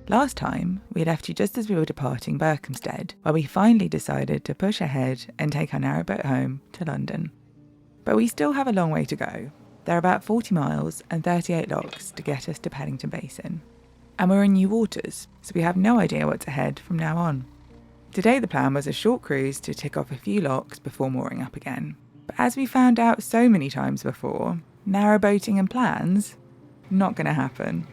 Last time, we left you just as we were departing Berkhamsted, where we finally decided to push ahead and take our narrowboat home to London. But we still have a long way to go. There are about 40 miles and 38 locks to get us to Paddington Basin. And we're in new waters, so we have no idea what's ahead from now on. Today the plan was a short cruise to tick off a few locks before mooring up again. But as we found out so many times before, narrowboating and plans, not going to happen.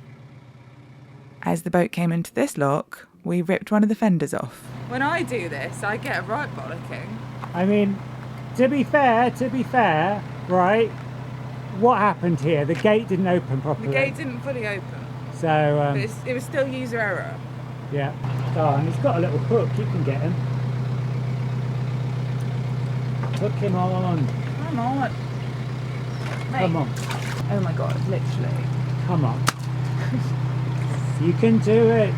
As the boat came into this lock, we ripped one of the fenders off. When I do this, I get a right bollocking. I mean, to be fair, right, what happened here? The gate didn't open properly. The gate didn't fully open. So, but it was still user error. Yeah. Oh, and he's got a little hook, you can get him. Hook him on. Come on. Mate. Come on. Oh my god, literally. Come on. You can do it.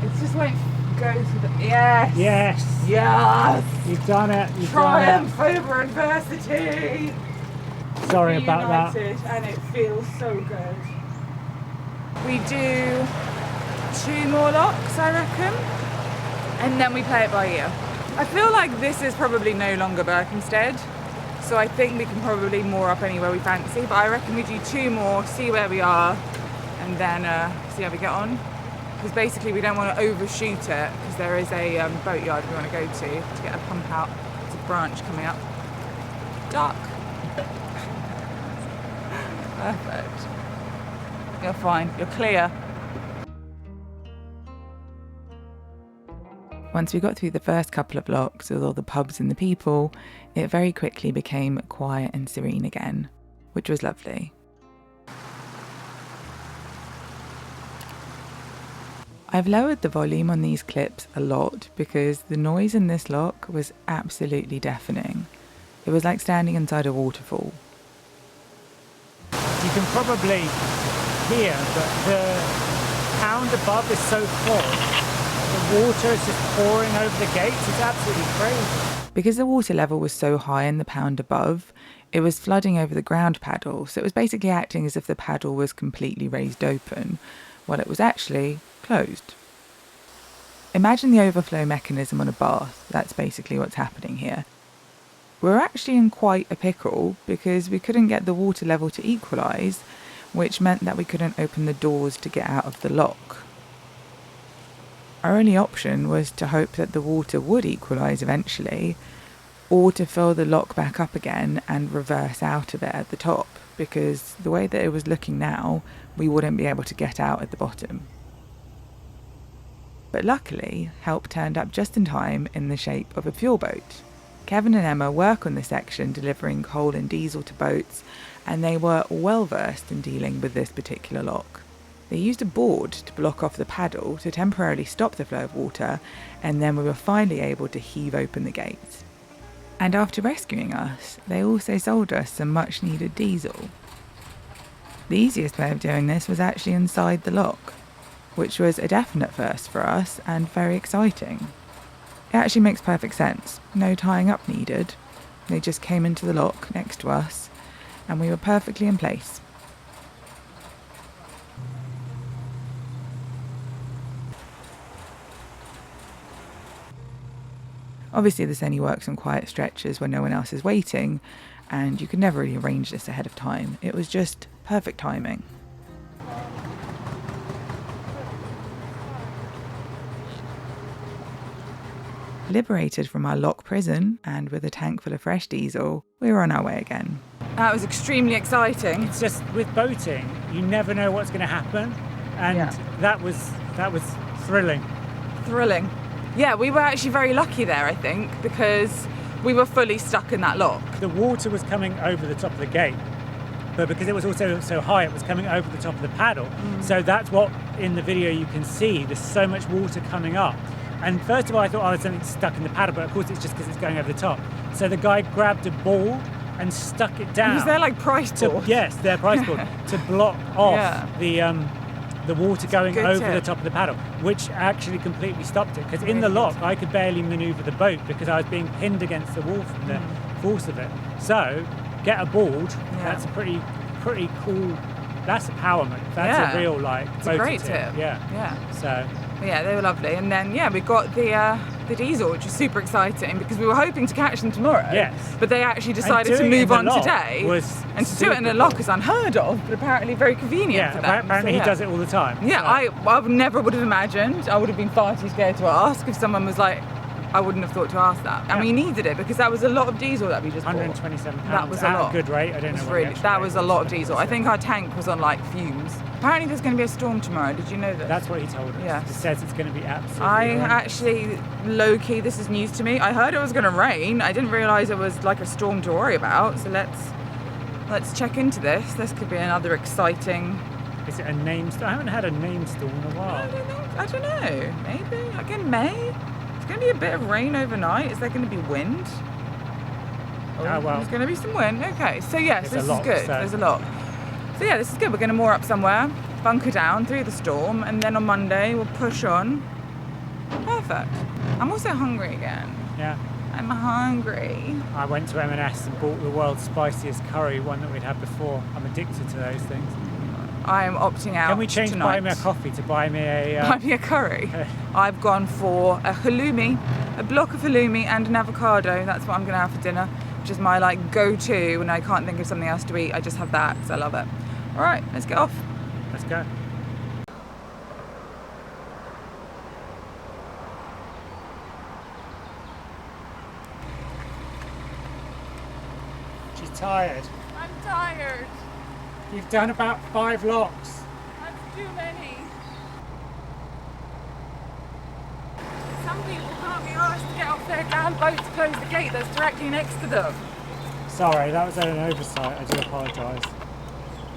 It just won't go to the... Yes! Yes! Yes! You've done it. You've Triumph done it. over adversity! Sorry about that. And it feels so good. We do 2 more locks, I reckon. And then we play it by ear. I feel like this is probably no longer Berkhamsted. So I think we can probably moor up anywhere we fancy. But I reckon we do 2 more, see where we are. And then see how we get on. Because basically we don't want to overshoot it, because there is a boatyard we want to go to get a pump out. There's a branch coming up. Dark. Perfect. You're fine. You're clear. Once we got through the first couple of locks with all the pubs and the people, it very quickly became quiet and serene again, which was lovely. I've lowered the volume on these clips a lot because the noise in this lock was absolutely deafening. It was like standing inside a waterfall. You can probably hear that the pound above is so full. The water is just pouring over the gates. It's absolutely crazy. Because the water level was so high in the pound above, it was flooding over the ground paddle, so it was basically acting as if the paddle was completely raised open, while it was actually closed. Imagine the overflow mechanism on a bath. That's basically what's happening here. We're actually in quite a pickle because we couldn't get the water level to equalise, which meant that we couldn't open the doors to get out of the lock. Our only option was to hope that the water would equalise eventually, or to fill the lock back up again and reverse out of it at the top, because the way that it was looking now, we wouldn't be able to get out at the bottom. But luckily, help turned up just in time in the shape of a fuel boat. Kevin and Emma work on this section delivering coal and diesel to boats, and they were well versed in dealing with this particular lock. They used a board to block off the paddle to temporarily stop the flow of water, and then we were finally able to heave open the gates. And after rescuing us, they also sold us some much needed diesel. The easiest way of doing this was actually inside the lock, which was a definite first for us and very exciting. It actually makes perfect sense. No tying up needed. They just came into the lock next to us and we were perfectly in place. Obviously this only works on quiet stretches when no one else is waiting, and you could never really arrange this ahead of time. It was just perfect timing. Liberated from our lock prison and with a tank full of fresh diesel, we were on our way again. That was extremely exciting. It's just with boating, you never know what's going to happen, and that was thrilling. Thrilling. Yeah, we were actually very lucky there, I think, because we were fully stuck in that lock. The water was coming over the top of the gate, but because it was also so high, it was coming over the top of the paddle. So that's what in the video you can see. There's so much water coming up. And first of all, I thought, there's something stuck in the paddle, but of course it's just because it's going over the top. So the guy grabbed a ball and stuck it down. Was there like price board? Yes, they're price board to block off the water going over the top of the paddle, which actually completely stopped it. Because in the lock, I could barely manoeuvre the boat because I was being pinned against the wall from the force of it. So get a board. That's a pretty cool That's a power move. That's a real like. It's a great tip. Yeah. So. Yeah, they were lovely. And then we got the diesel, which is super exciting because we were hoping to catch them tomorrow. Yes. But they actually decided to move on today. And to do it in a lock is unheard of, but apparently very convenient for them. Apparently he does it all the time. Yeah, so. I never would have imagined. I would have been far too scared to ask if someone was like, I wouldn't have thought to ask that. And we needed it because that was a lot of diesel that we just bought. £127. That was a lot. A good rate. I don't know. Really, that was a lot of diesel. I think our tank was on like fumes. Apparently there's going to be a storm tomorrow. Did you know this? That's what he told us. Yeah. He says it's going to be absolutely actually, low-key, this is news to me. I heard it was going to rain. I didn't realise it was like a storm to worry about. So let's check into this. This could be another exciting... Is it a named storm? I haven't had a named storm in a while. I don't know. Maybe. Like in May? It's going to be a bit of rain overnight. Is there going to be wind? Oh, well. There's going to be some wind. Okay. So yes, this is good. So. There's a lot. So yeah, this is good. We're going to moor up somewhere, bunker down through the storm, and then on Monday we'll push on. Perfect. I'm also hungry again. Yeah. I'm hungry. I went to M&S and bought the world's spiciest curry, one that we'd had before. I'm addicted to those things. I am opting out. Can we change tonight. buy me a coffee to buy me a... Buy me a curry? I've gone for a halloumi, a block of halloumi and an avocado. That's what I'm going to have for dinner, which is my like go-to when I can't think of something else to eat. I just have that because I love it. All right, let's get off. Let's go. She's tired. I'm tired. You've done about 5 locks. That's too many. Some people can't be asked to get off their damn boat to close the gate that's directly next to them. Sorry, that was an oversight. I do apologise.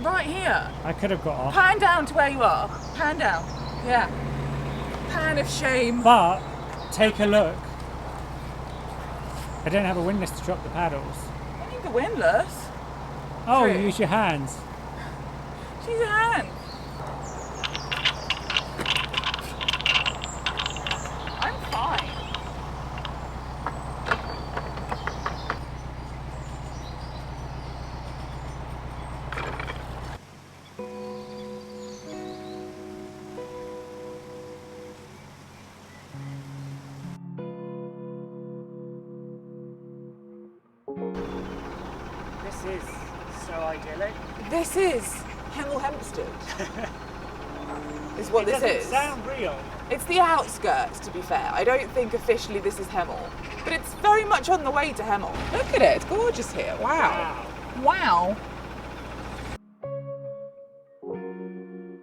Right here. I could have got off. Pan down to where you are. Pan down. Yeah. Pan of shame. But take a look. I don't have a windlass to drop the paddles. I need the windlass. Oh, True. use your hands. Use your hands. I'm fine. This is so idyllic. This is Hemel Hempstead. Is what this is. It doesn't sound real. It's the outskirts, to be fair. I don't think officially this is Hemel, but it's very much on the way to Hemel. Look at it, it's gorgeous here. Wow. Wow.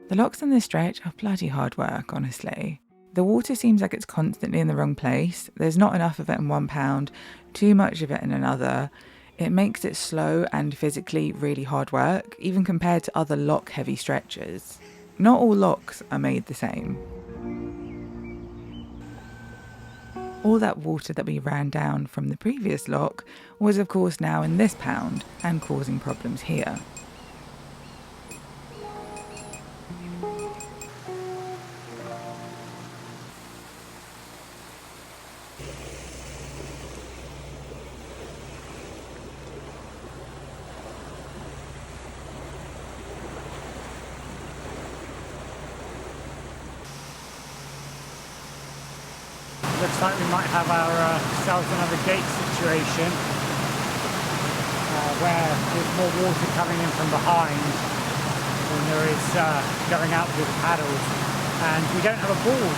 The locks on this stretch are bloody hard work, honestly. The water seems like it's constantly in the wrong place. There's not enough of it in one pound, too much of it in another. It makes it slow and physically really hard work, even compared to other lock-heavy stretches. Not all locks are made the same. All that water that we ran down from the previous lock was of course now in this pound and causing problems here. Looks like we might have ourselves another gate situation where there's more water coming in from behind than there is going out through the paddles, and we don't have a board.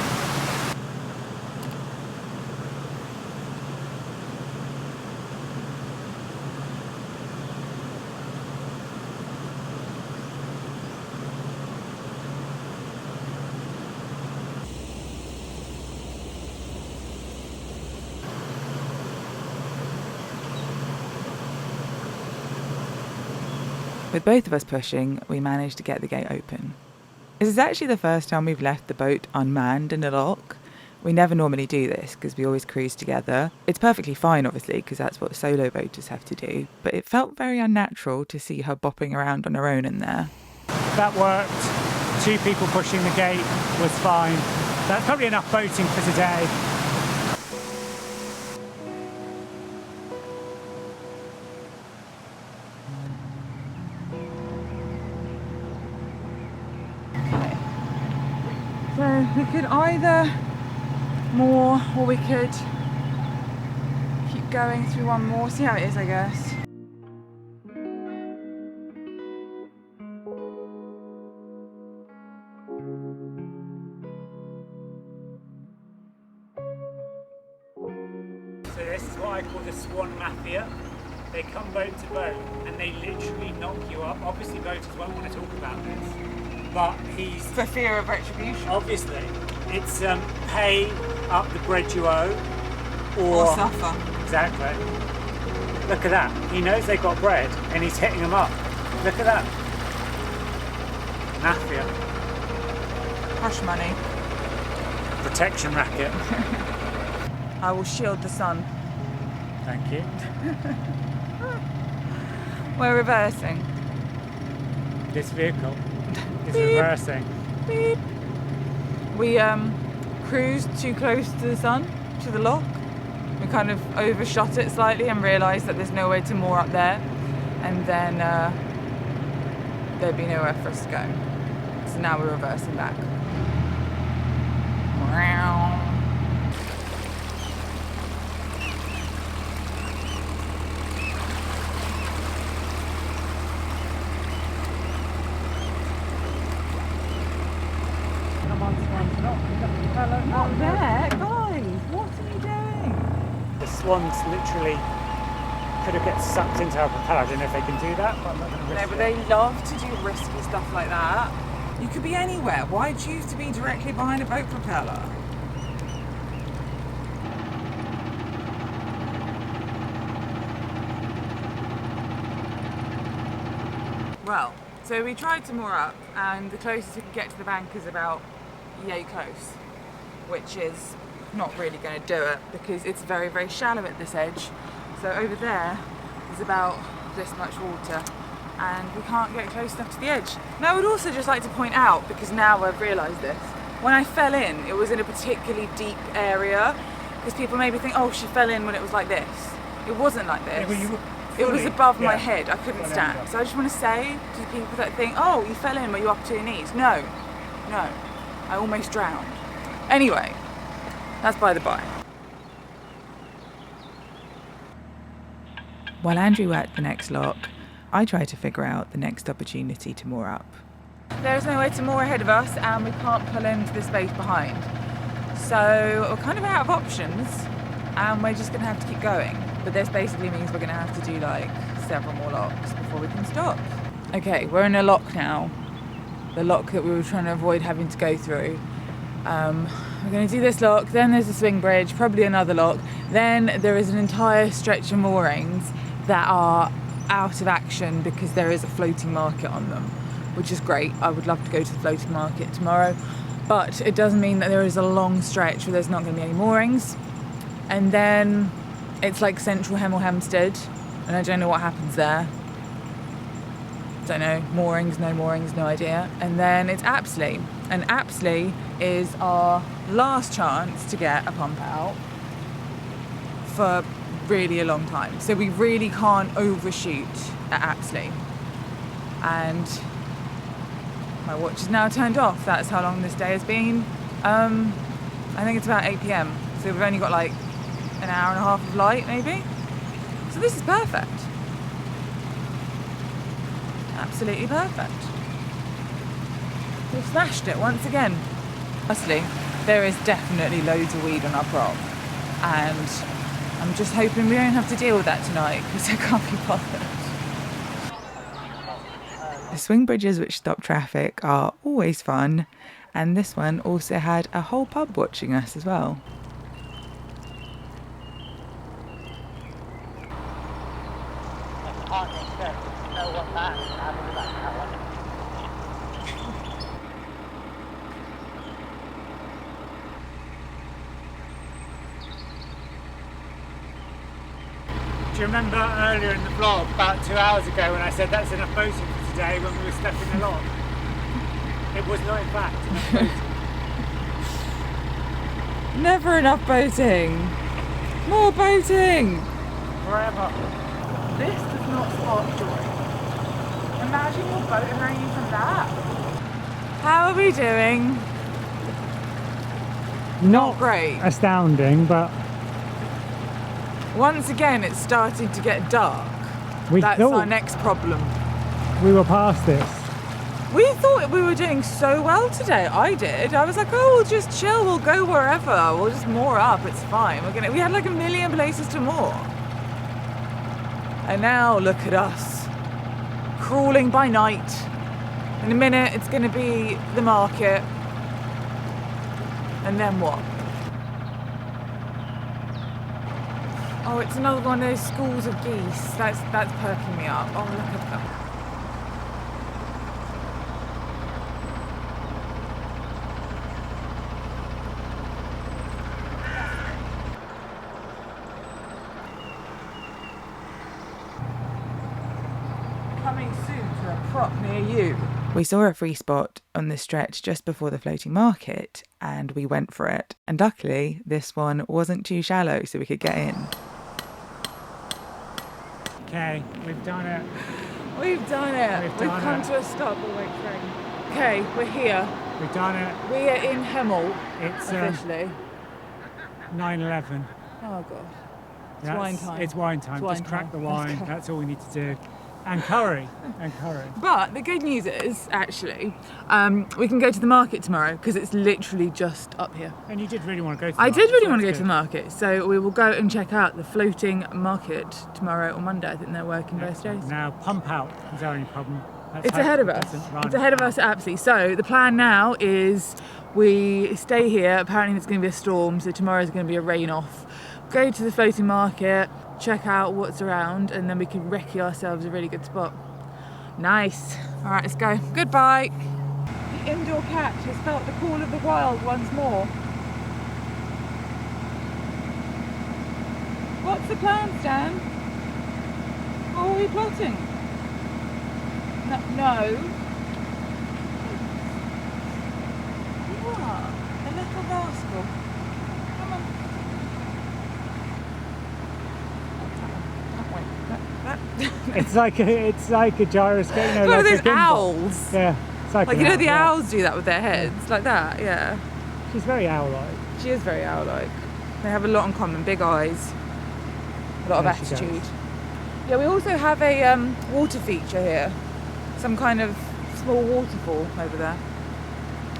With both of us pushing, we managed to get the gate open. This is actually the first time we've left the boat unmanned in a lock. We never normally do this because we always cruise together. It's perfectly fine, obviously, because that's what solo boaters have to do, but it felt very unnatural to see her bopping around on her own in there. That worked. 2 people pushing the gate was fine. That's probably enough boating for today. So we could either moor or we could keep going through one more, see how it is, I guess. So this is what I call the swan mafia. They come boat to boat and they literally knock you up. Obviously voters won't want to talk about this, but he's... For fear of retribution. Obviously. It's pay up the bread you owe or suffer. Exactly. Look at that. He knows they've got bread and he's hitting them up. Look at that. Mafia. Hush money. Protection racket. I will shield the sun. Thank you. We're reversing. This vehicle is Beep. reversing. Beep. We cruised too close to the sun, to the lock. We kind of overshot it slightly and realised that there's nowhere to moor up there. And then there'd be nowhere for us to go. So now we're reversing back. Not there, guys. What are you doing? The swans literally could have get sucked into our propeller. I don't know if they can do that, but I'm not going to risk No, but it. they love to do risky stuff like that. You could be anywhere. Why choose to be directly behind a boat propeller? Well, so we tried to moor up, and the closest we could get to the bank is about yay close, which is not really going to do it because it's very, very shallow at this edge. So over there is about this much water and we can't get close enough to the edge. Now I would also just like to point out, because now I've realised this, when I fell in it was in a particularly deep area, because people maybe think, oh, she fell in when it was like this. It wasn't like this. It was above my head. I couldn't stand. So I just want to say to the people that think, oh, you fell in, were you up to your knees? No, no, I almost drowned. Anyway, that's by the by. While Andrew worked the next lock, I tried to figure out the next opportunity to moor up. There is no way to moor ahead of us and we can't pull into the space behind. So we're kind of out of options and we're just going to have to keep going. But this basically means we're going to have to do like several more locks before we can stop. Okay, we're in a lock now. The lock that we were trying to avoid having to go through. We're going to do this lock, then there's a swing bridge, probably another lock. Then there is an entire stretch of moorings that are out of action because there is a floating market on them, which is great. I would love to go to the floating market tomorrow, but it does mean that there is a long stretch where there's not going to be any moorings. And then it's like central Hemel Hempstead, and I don't know what happens there. Don't know, moorings, no idea. And then it's Apsley, and Apsley is our last chance to get a pump out for really a long time. So we really can't overshoot at Apsley. And my watch is now turned off. That's how long this day has been. I think it's about 8 PM. So we've only got like an hour and a half of light maybe. So this is perfect. Absolutely perfect. We've smashed it once again. Honestly, there is definitely loads of weed on our prop, and I'm just hoping we don't have to deal with that tonight because I can't be bothered. The swing bridges which stop traffic are always fun, and this one also had a whole pub watching us as well. Do you remember earlier in the vlog, about 2 hours ago, when I said that's enough boating for today when we were stuck in the lock? It was not in fact enough boating. Never enough boating! More boating! Forever. This does not spark joy. Imagine your boat hanging from that. How are we doing? Not great. astounding, but Once again, it's starting to get dark. we That's our thought next problem. we were past this. We thought we were doing so well today. I did. I was like, oh, we'll just chill. We'll go wherever. We'll just moor up. It's fine. We had like a million places to moor. And now look at us, crawling by night. In a minute, it's going to be the market. And then what? Oh, it's another one of those schools of geese. That's perking me up. Oh, look at them. Coming soon to a prop near you. We saw a free spot on this stretch just before the floating market and we went for it. And luckily, this one wasn't too shallow so we could get in. Okay, we've done it. We've done it. We've come to a stop. We'll wait for it. Okay, we're here. We've done it. We are in Hemel, It's officially. 9:11. Oh, God. It's wine time. It's wine time. It's wine Just crack time. the wine. That's all we need to do. And curry. But the good news is, actually, we can go to the market tomorrow because it's literally just up here. And you did really want to go to the I market. did really so want to go that's to the market, so we will go and check out the floating market tomorrow or Monday. I think they're working both days. Now, pump out is our only problem. Let's It's hope ahead of it us. doesn't run. It's ahead of us, absolutely. So the plan now is we stay here. Apparently there's going to be a storm, so tomorrow's going to be a rain off. Go to the floating market, check out what's around, and then we can recce ourselves a really good spot. Nice. All right, let's go. Goodbye. The indoor cat has felt the call of the wild once more. What's the plan, Stan? What are we plotting? No. You are a little rascal. Come on. It's like a gyroscope. You know, It's one of like those a gimbal. owls. Yeah, it's like Like, an you know, owl, the yeah. owls do that with their heads, like that, yeah. She's very owl-like. She is very owl-like. They have a lot in common, big eyes, a lot of Yeah, she does. attitude. Yeah, we also have a water feature here. Some kind of small waterfall over there.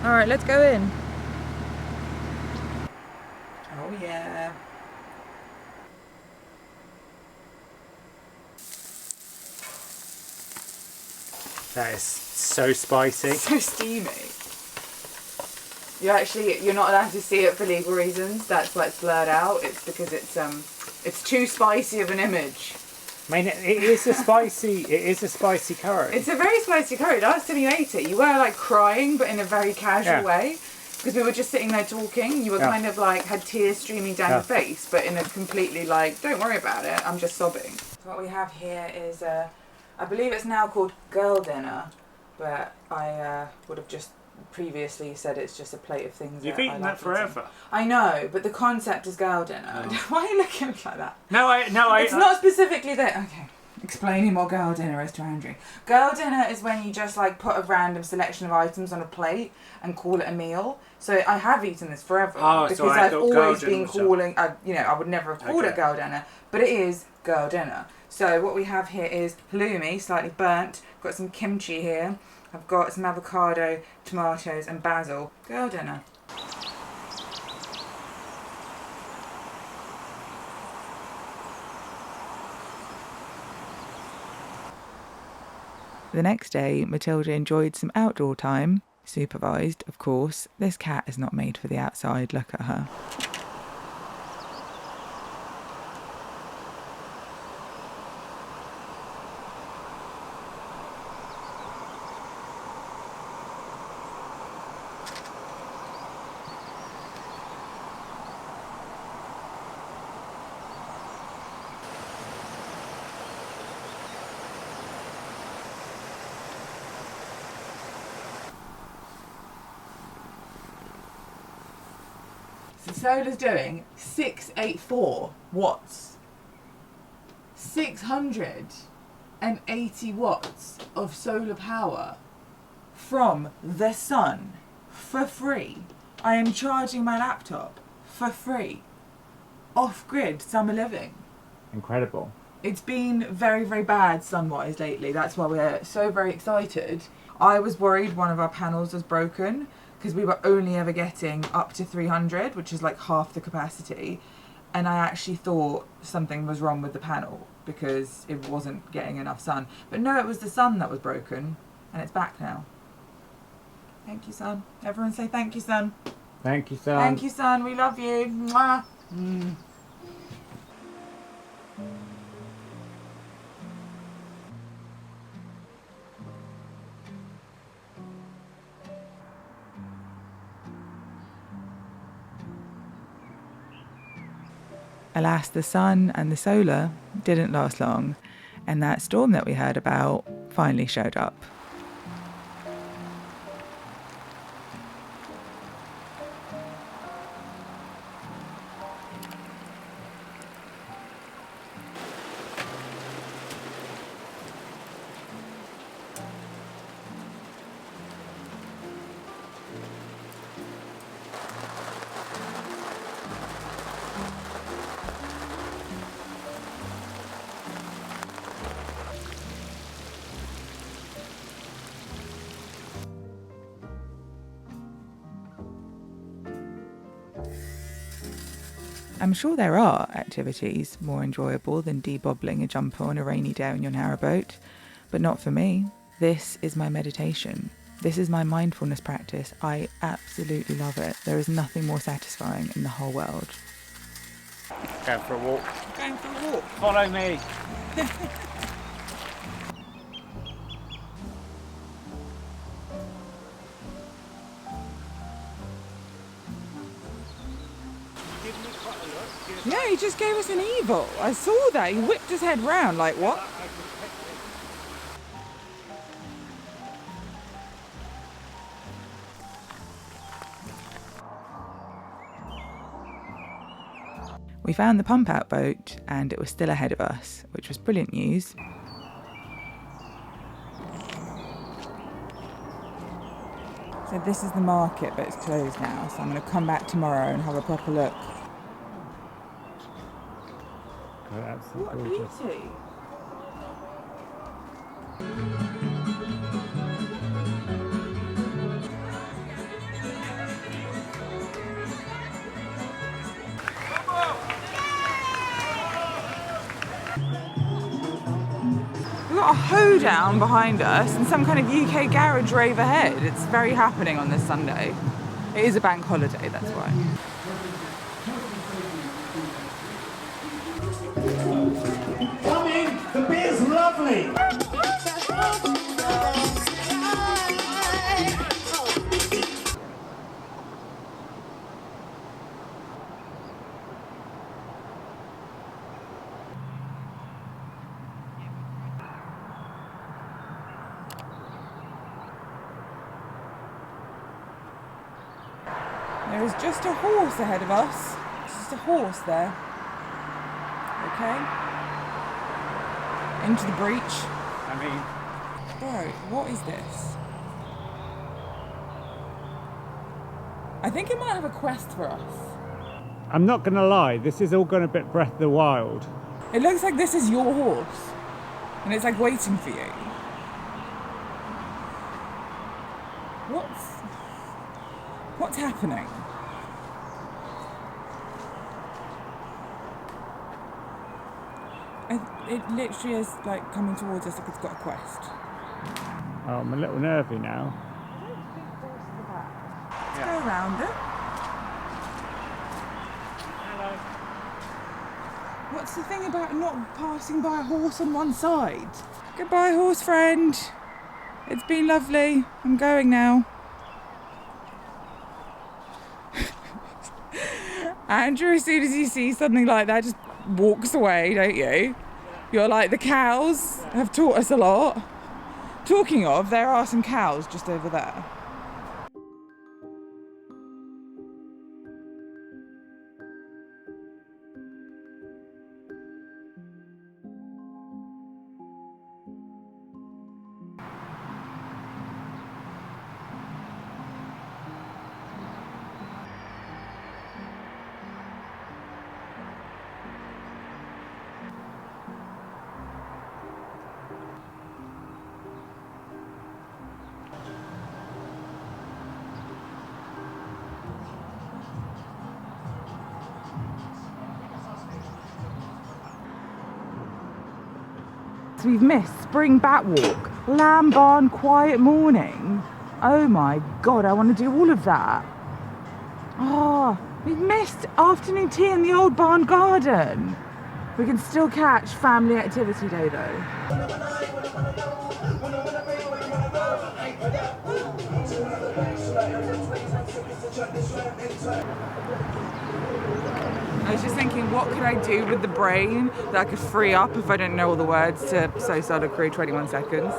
All right, let's go in. Oh, yeah. That is so spicy. So steamy. You're not allowed to see it for legal reasons. That's why it's blurred out. It's because it's too spicy of an image. I mean, it is a spicy curry. It's a very spicy curry. Last time you ate it, you were like crying, but in a very casual way. Because we were just sitting there talking. You were kind of like, had tears streaming down your face, but in a completely like, don't worry about it, I'm just sobbing. So what we have here is, I believe it's now called girl dinner, but I would have just previously said it's just a plate of things. You've that eaten I that like forever. eating. I know, but the concept is girl dinner. Oh. Why are you looking at me like that? No, It's not specifically that. Okay, explaining what girl dinner is to Andrew. Girl dinner is when you just like put a random selection of items on a plate and call it a meal. So I have eaten this forever because so I I've thought girl always dinner been was calling. I would never have called it girl dinner, but it is girl dinner. So what we have here is halloumi, slightly burnt. Got some kimchi here. I've got some avocado, tomatoes, and basil. Girl dinner. The next day, Matilda enjoyed some outdoor time, supervised, of course. This cat is not made for the outside, look at her. So solar's doing 684 watts. 680 watts of solar power from the sun for free I am charging my laptop for free, off-grid summer living. Incredible. It's been very, very bad sun-wise lately. That's why we're so very excited. I was worried one of our panels was broken because we were only ever getting up to 300, which is like half the capacity. And I actually thought something was wrong with the panel because it wasn't getting enough sun. But no, it was the sun that was broken, and it's back now. Thank you, sun. Everyone say thank you, sun. Thank you, son. Thank you, sun. We love you. Mwah. Alas, the sun and the solar didn't last long, and that storm that we heard about finally showed up. I'm sure there are activities more enjoyable than debobbling a jumper on a rainy day on your narrowboat, but not for me. This is my meditation. This is my mindfulness practice. I absolutely love it. There is nothing more satisfying in the whole world. Going for a walk. Going for a walk. Follow me. Yeah, he just gave us an evil. I saw that. He whipped his head round like, what? We found the pump out boat and it was still ahead of us, which was brilliant news. So this is the market, but it's closed now, so I'm going to come back tomorrow and have a proper look. Oh, absolutely What gorgeous. beauty! We've got a hoedown behind us and some kind of UK garage rave ahead. It's very happening on this Sunday. It is a bank holiday, that's why. Come in, the beer's lovely. There is just a horse ahead of us. It's just a horse there. Okay. Into the breach. I mean, Bro, what is this? I think it might have a quest for us. I'm not going to lie, this is all going a bit Breath of the Wild. It looks like this is your horse. And it's like waiting for you. What's happening? It literally is like coming towards us like it's got a quest. Oh, I'm a little nervy now. Let's go around it. Hello. What's the thing about not passing by a horse on one side? Goodbye, horse friend. It's been lovely. I'm going now. Andrew, as soon as you see something like that, just walks away, don't you? You're like, the cows have taught us a lot. Talking of, there are some cows just over there. bits we've missed. Spring bat walk, lamb barn, quiet morning. Oh my God, I want to do all of that. Oh, we've missed afternoon tea in the old barn garden. We can still catch family activity day though. I was just thinking, what could I do with the brain that I could free up if I didn't know all the words to So Solid Crew 21 Seconds?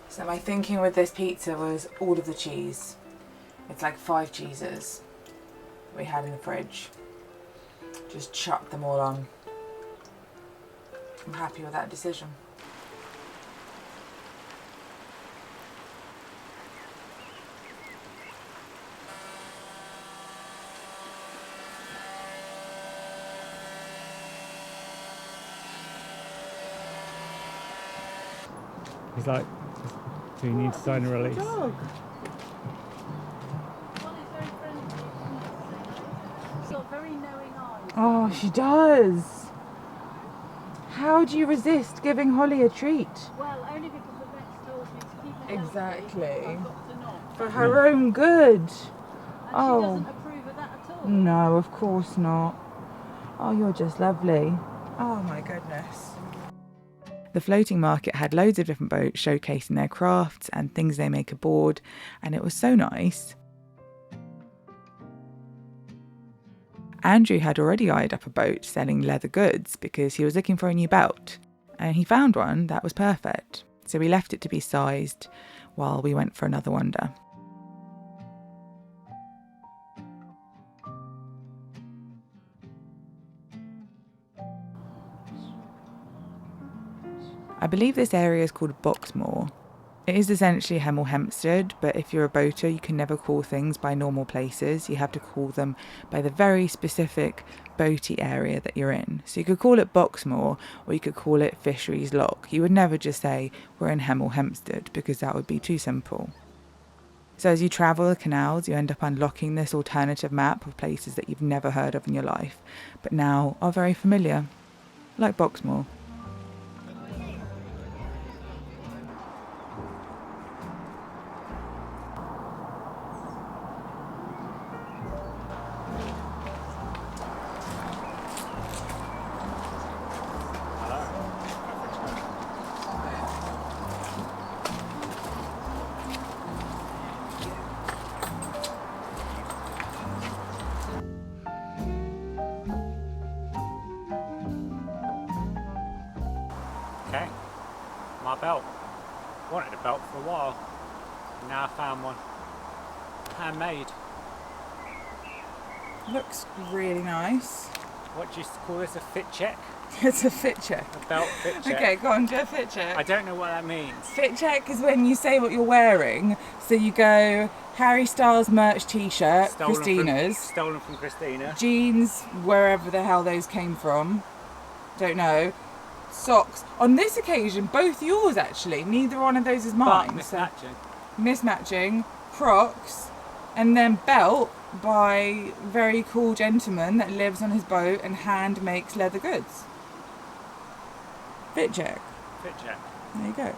So my thinking with this pizza was all of the cheese. It's like 5 cheeses we had in the fridge. Just chuck them all on. I'm happy with that decision. He's like, do you need to sign a release? Dog. She's got very knowing eyes. Oh, she does. How do you resist giving Holly a treat? Well, only because the vet told me to keep her healthy. Exactly. I've got to not. For her own good. And Oh. she doesn't approve of that at all. No, of course not. Oh, you're just lovely. Oh my goodness. The floating market had loads of different boats showcasing their crafts and things they make aboard, and it was so nice. Andrew had already eyed up a boat selling leather goods because he was looking for a new belt, and he found one that was perfect, so we left it to be sized while we went for another wander. I believe this area is called Boxmoor. It is essentially Hemel Hempstead, but if you're a boater, you can never call things by normal places. You have to call them by the very specific boaty area that you're in. So you could call it Boxmoor, or you could call it Fisheries Lock. You would never just say, we're in Hemel Hempstead, because that would be too simple. So as you travel the canals, you end up unlocking this alternative map of places that you've never heard of in your life, but now are very familiar, like Boxmoor. Okay, my belt. Wanted a belt for a while. Now I found one. Handmade. Looks really nice. What do you call this? A fit check? It's a fit check. A belt fit check? Okay, go on, do a fit check. I don't know what that means. Fit check is when you say what you're wearing. So you go Harry Styles merch t-shirt, Christina's. Stolen from Christina. Jeans, wherever the hell those came from. Don't know. Socks. On this occasion, both yours actually. Neither one of those is mine. But mismatching. Mismatching. Crocs. And then belt by very cool gentleman that lives on his boat and hand makes leather goods. Fit check. Fit check. There you go.